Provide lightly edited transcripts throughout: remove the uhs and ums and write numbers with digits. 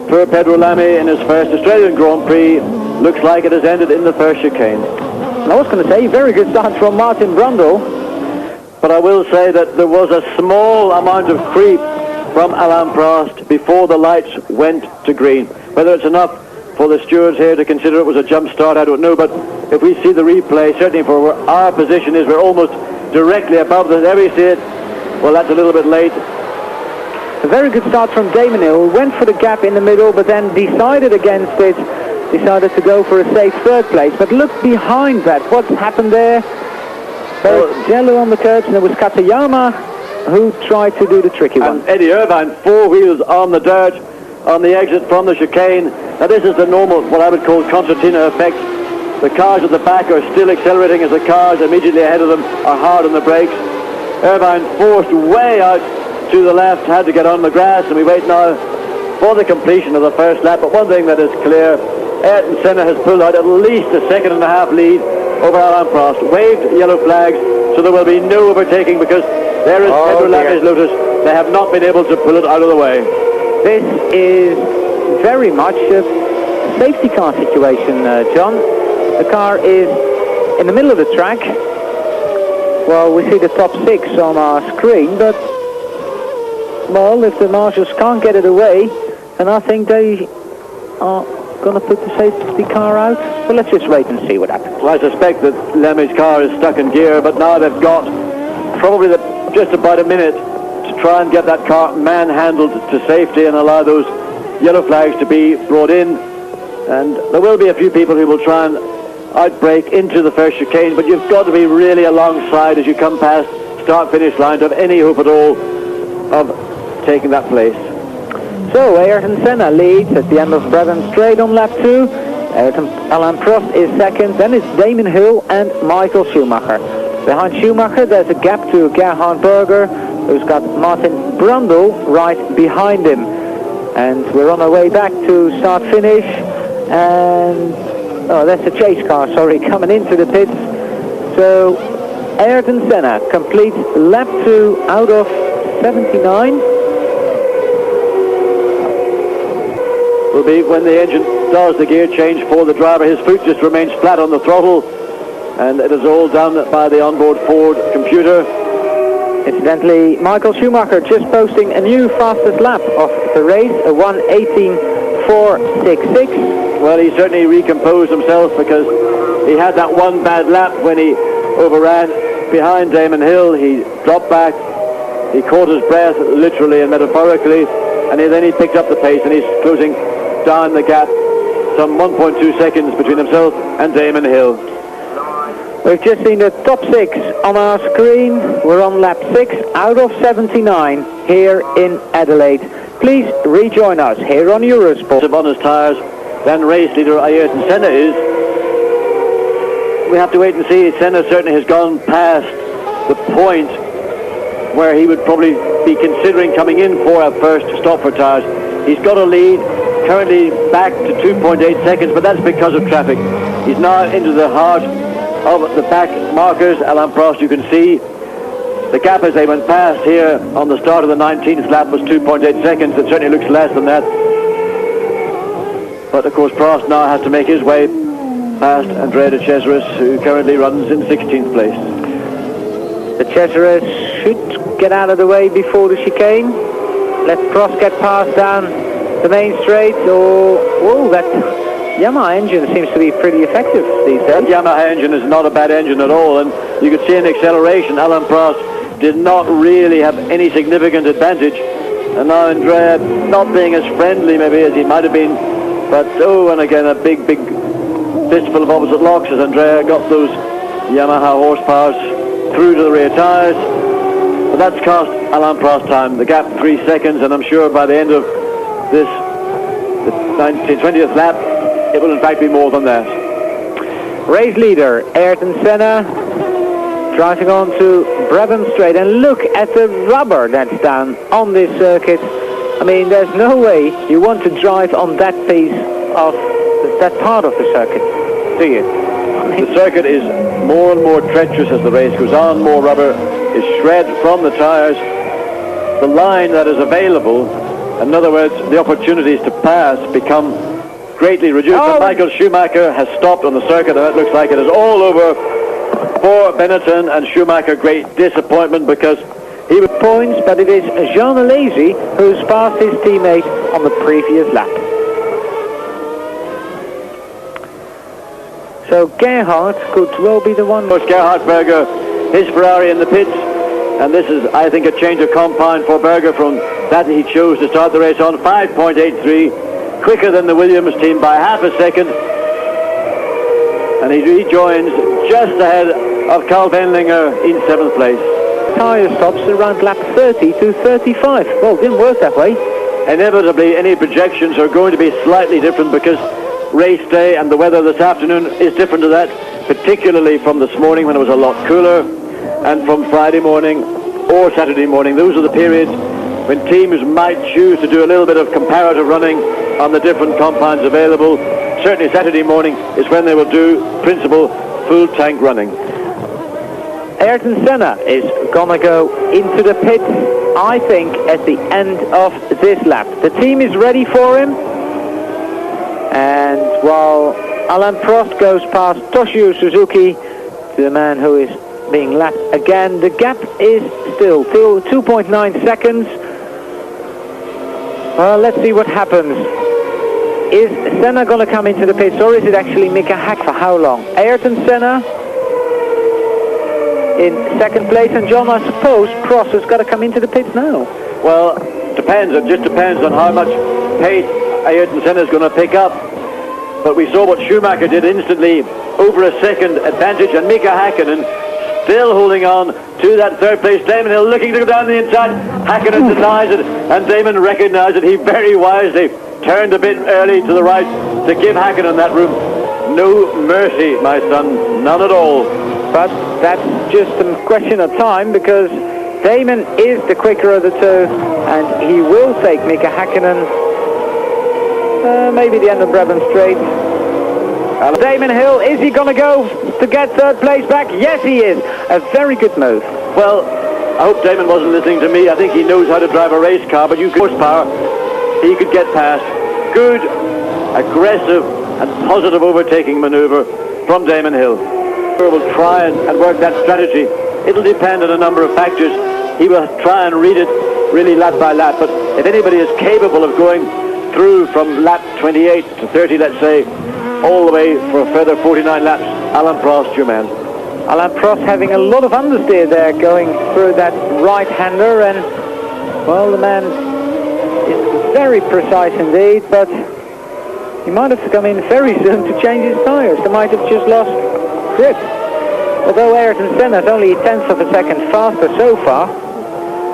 poor Pedro Lamy in his first Australian Grand Prix looks like it has ended in the first chicane. I was going to say, very good start from Martin Brundle. But I will say that there was a small amount of creep from Alain Prost before the lights went to green. Whether it's enough for the stewards here to consider it was a jump start, I don't know. But if we see the replay, certainly for where our position is, we're almost directly above this. There we see it. Well, that's a little bit late. A very good start from Damon Hill. Went for the gap in the middle, but then decided against it. Decided to go for a safe third place. But look behind that. What's happened there? Jello on the curbs, and it was Katayama who tried to do the tricky one. And Eddie Irvine, 4 wheels on the dirt on the exit from the chicane. Now this is the normal, what I would call concertina effect. The cars at the back are still accelerating as the cars immediately ahead of them are hard on the brakes. Irvine forced way out to the left, had to get on the grass, and we wait now for the completion of the first lap. But one thing that is clear, Ayrton Senna has pulled out at least a 1.5 lead over Alain Prost, waved yellow flags, so there will be no overtaking because there is Pedro Lamy's Lotus. They have not been able to pull it out of the way. This is very much a safety car situation, John. The car is in the middle of the track. Well, we see the top 6 on our screen, but well, if the marshals can't get it away, then I think they are going to put the safety car out. Well, let's just wait and see what happens. Well, I suspect that Lemmy's car is stuck in gear, but now they've got probably just about a minute to try and get that car manhandled to safety and allow those yellow flags to be brought in. And there will be a few people who will try and outbrake into the first chicane, but you've got to be really alongside as you come past start-finish line to have any hope at all of taking that place. So Ayrton Senna leads at the end of Brabham Straight on lap 2. Alain Prost is second. Then it's Damon Hill and Michael Schumacher. Behind Schumacher there's a gap to Gerhard Berger, who's got Martin Brundle right behind him. And we're on our way back to start-finish. And oh, that's a chase car, sorry, coming into the pits. So Ayrton Senna completes lap 2 out of 79. Will be when the engine does the gear change for the driver. His foot just remains flat on the throttle, and it is all done by the onboard Ford computer. Incidentally, Michael Schumacher just posting a new fastest lap of the race, a 1:18.466. Well, he certainly recomposed himself because he had that one bad lap when he overran behind Damon Hill. He dropped back, he caught his breath literally and metaphorically, and then he picked up the pace and he's closing down the gap, some 1.2 seconds between himself and Damon Hill. We've just seen the top 6 on our screen. We're on lap 6 out of 79 here in Adelaide. Please rejoin us here on Eurosport. On his tyres than race leader Ayrton Senna is. We have to wait and see. Senna certainly has gone past the point where he would probably be considering coming in for a first stop for tyres. He's got a lead, currently back to 2.8 seconds, but that's because of traffic. He's now into the heart of the back markers. Alain Prost, you can see the gap as they went past here on the start of the 19th lap was 2.8 seconds. It certainly looks less than that. But of course Prost now has to make his way past Andrea de Cesaris, who currently runs in 16th place. The Cesaris should get out of the way before the chicane. Let Prost get past down the main straight. Oh, that Yamaha engine seems to be pretty effective these days. That Yamaha engine is not a bad engine at all, and you could see in acceleration Alain Prost did not really have any significant advantage. And now Andrea not being as friendly maybe as he might have been, but and again a big fistful of opposite locks as Andrea got those Yamaha horsepowers through to the rear tyres. But that's cost Alain Prost time. The gap 3 seconds, and I'm sure by the end of this, the 20th lap, it will in fact be more than that. Race leader Ayrton Senna driving on to Brabham Straight, and look at the rubber that's down on this circuit. I mean, there's no way you want to drive on that piece of that part of the circuit, do you? The circuit is more and more treacherous as the race goes on. More rubber is shred from the tyres. The line that is available In other words, the opportunities to pass become greatly reduced. And Michael Schumacher has stopped on the circuit, and it looks like it is all over for Benetton and Schumacher. Great disappointment because he was points, but it is Jean Alesi who's passed his teammate on the previous lap. So Gerhard could well be the one. Gerhard Berger, his Ferrari in the pits, and this is, I think, a change of compound for Berger from that he chose to start the race on. 5.83, quicker than the Williams team by half a second, and he rejoins just ahead of Karl Wendlinger in 7th place. Tyre stops around lap 30 to 35. Well, it didn't work that way. Inevitably, any projections are going to be slightly different because race day and the weather this afternoon is different to that, particularly from this morning when it was a lot cooler, and from Friday morning or Saturday morning. Those are the periods when teams might choose to do a little bit of comparative running on the different compounds available. Certainly Saturday morning is when they will do principal full tank running. Ayrton Senna is gonna go into the pits, I think, at the end of this lap. The team is ready for him, and while Alain Prost goes past Toshio Suzuki, to the man who is being lapped again, the gap is still 2.9 seconds. Well, let's see what happens. Is Senna gonna come into the pits, or is it actually Mika Hakkinen? For how long? Ayrton Senna in 2nd place, and John, I suppose Prost has got to come into the pits now. Well, depends. It just depends on how much pace Ayrton Senna is going to pick up. But we saw what Schumacher did instantly, over a second advantage, and Mika Hakkinen still holding on to that 3rd place. Damon Hill looking to go down the inside. Hakkinen denies it, and Damon recognised it. He very wisely turned a bit early to the right to give Hakkinen that room. No mercy, my son, none at all. But that's just a question of time, because Damon is the quicker of the two, and he will take Mika Hakkinen maybe the end of Brabham Straight. Damon Hill, is he going to go to get 3rd place back? Yes, he is. A very good move. Well, I hope Damon wasn't listening to me. I think he knows how to drive a race car, but you could horsepower, he could get past. Good, aggressive and positive overtaking manoeuvre from Damon Hill. Will try and work that strategy. It'll depend on a number of factors. He will try and read it really lap by lap, but if anybody is capable of going through from lap 28 to 30, let's say, all the way for a further 49 laps, Alain Prost, your man. Alain Prost having a lot of understeer there, going through that right-hander, and well, the man is very precise indeed, but he might have to come in very soon to change his tyres. They might have just lost grip. Although Ayrton Senna is only 1/10 of a second faster so far.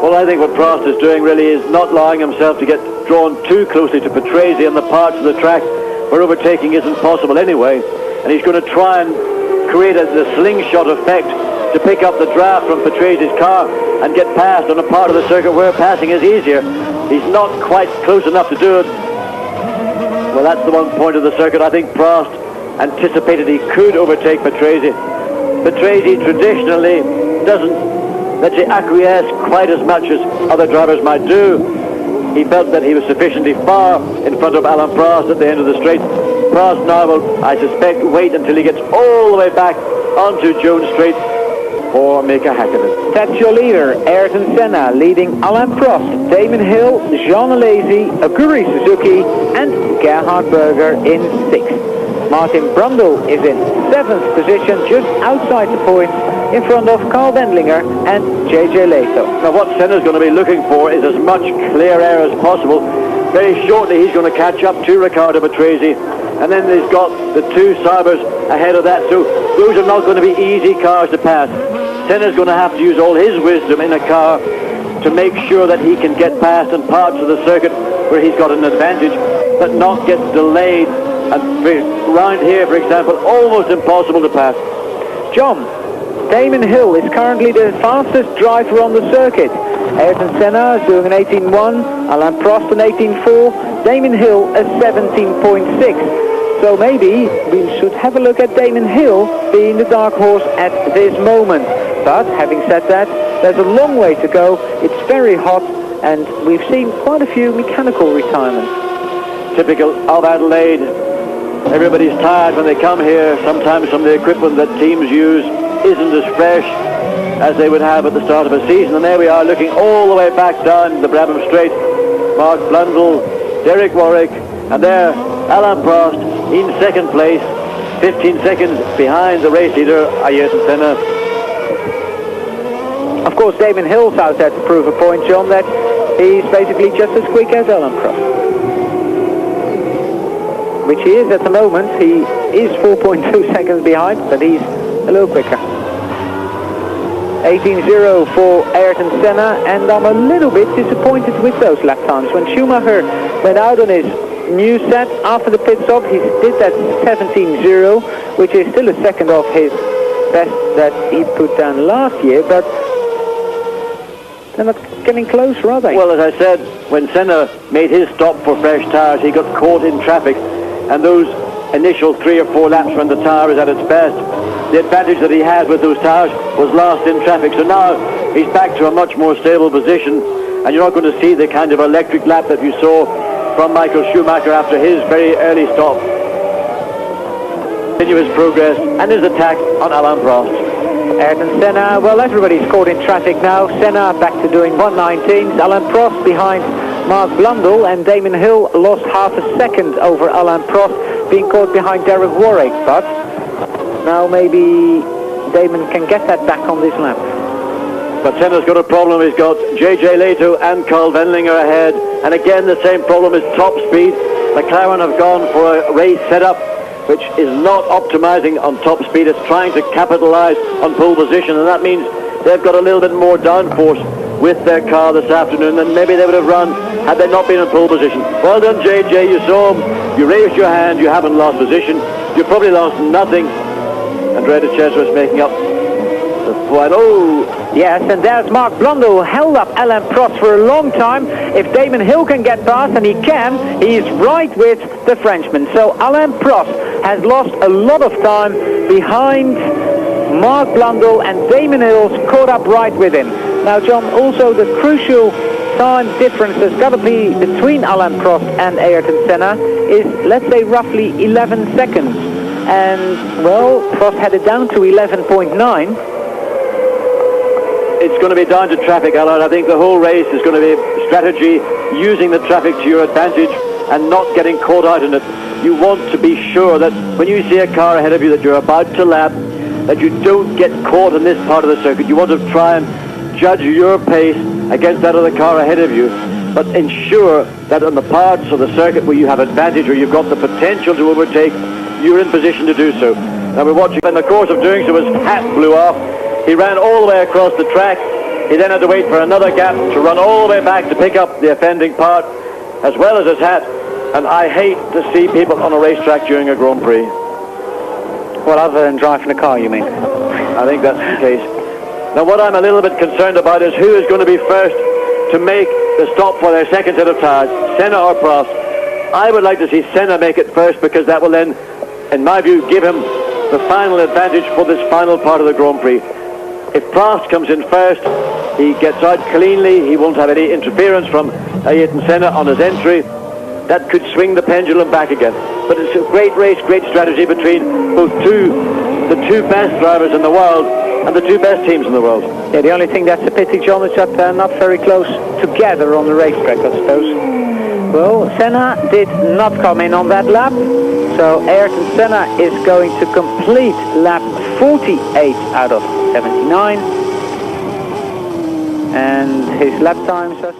Well, I think what Prost is doing really is not allowing himself to get drawn too closely to Patrese on the parts of the track where overtaking isn't possible anyway, and he's going to try and create the slingshot effect to pick up the draft from Patrese's car and get past on a part of the circuit where passing is easier. He's not quite close enough to do it. Well, that's the one point of the circuit I think Prost anticipated he could overtake Patrese. Patrese traditionally doesn't, let's say, acquiesce quite as much as other drivers might do. He felt that he was sufficiently far in front of Alain Prost at the end of the straight. Prost now will, I suspect, wait until he gets all the way back onto Jones Straight for Mika Hakkinen. That's your leader, Ayrton Senna, leading Alain Prost, Damon Hill, Jean Alesi, Aguri Suzuki and Gerhard Berger in 6th. Martin Brundle is in 7th position, just outside the points, in front of Karl Wendlinger and JJ Leto. Now what Senna's going to be looking for is as much clear air as possible. Very shortly he's going to catch up to Riccardo Patrese, and then he's got the 2 Saubers ahead of that, so those are not going to be easy cars to pass. Senna's going to have to use all his wisdom in a car to make sure that he can get past in parts of the circuit where he's got an advantage, but not get delayed. And round here, for example, almost impossible to pass. John, Damon Hill is currently the fastest driver on the circuit. Ayrton Senna is doing an 18.1, Alain Prost an 18.4, Damon Hill a 17.6. So maybe we should have a look at Damon Hill being the dark horse at this moment. But having said that, there's a long way to go. It's very hot, and we've seen quite a few mechanical retirements. Typical of Adelaide. Everybody's tired when they come here. Sometimes some of the equipment that teams use isn't as fresh as they would have at the start of a season. And there we are, looking all the way back down the Brabham Straight. Mark Blundell, Derek Warwick, and there Alain Prost in second place, 15 seconds behind the race leader, Ayrton Senna. Of course, Damon Hill's out there to prove a point, John, that he's basically just as quick as Alain Prost. Which he is at the moment. He is 4.2 seconds behind, but he's a little quicker. 18.0 for Ayrton Senna, and I'm a little bit disappointed with those lap times. When Schumacher went out on his new set after the pit stop, he did that 17.0, which is still a second off his best that he put down last year, but they're not getting close, are they? Well, as I said, when Senna made his stop for fresh tyres, he got caught in traffic, and those initial 3 or 4 laps when the tyre was at its best, the advantage that he had with those tyres was lost in traffic. So now he's back to a much more stable position, and you're not going to see the kind of electric lap that you saw from Michael Schumacher after his very early stop. Continue his progress and his attack on Alain Prost. Ayrton Senna, well, everybody's caught in traffic now. Senna back to doing 119s. Alain Prost behind Mark Blundell, and Damon Hill lost half a second over Alain Prost, being caught behind Derek Warwick. But now maybe Damon can get that back on this lap. But Senna's got a problem. He's got JJ Leto and Carl Wendlinger ahead, and again the same problem is top speed. McLaren have gone for a race setup which is not optimizing on top speed. It's trying to capitalize on pole position, and that means they've got a little bit more downforce with their car this afternoon than maybe they would have run had they not been in pole position. Well done, JJ. You saw him, you raised your hand, you haven't lost position, you probably lost nothing. Andrea De Cesaris making up the point. Oh! Yes, and there's Mark Blundell, held up Alain Prost for a long time. If Damon Hill can get past, and he can, he's right with the Frenchman. So Alain Prost has lost a lot of time behind Mark Blundell, and Damon Hill's caught up right with him. Now, John, also the crucial time difference has got to be between Alain Prost and Ayrton Senna is, let's say, roughly 11 seconds. And, well, Prost had it down to 11.9. It's going to be down to traffic, Alan. I think the whole race is going to be strategy, using the traffic to your advantage and not getting caught out in it. You want to be sure that when you see a car ahead of you that you're about to lap, that you don't get caught in this part of the circuit. You want to try and judge your pace against that of the car ahead of you, but ensure that on the parts of the circuit where you have advantage, or you've got the potential to overtake, you're in position to do so. Now we're watching, in the course of doing so, his hat blew off. He ran all the way across the track. He then had to wait for another gap to run all the way back to pick up the offending part, as well as his hat. And I hate to see people on a racetrack during a Grand Prix. Well, other than driving a car, you mean? I think that's the case. Now, what I'm a little bit concerned about is who is going to be first to make the stop for their second set of tyres, Senna or Prost. I would like to see Senna make it first, because that will then, in my view, give him the final advantage for this final part of the Grand Prix. If Prost comes in first, he gets out cleanly, he won't have any interference from Ayrton Senna on his entry. That could swing the pendulum back again. But it's a great race, great strategy between both the two best drivers in the world and the two best teams in the world. Yeah, the only thing that's a pity, John, is that they're not very close together on the racetrack, I suppose. Well, Senna did not come in on that lap, so Ayrton Senna is going to complete lap 48 out of 79, and his lap times are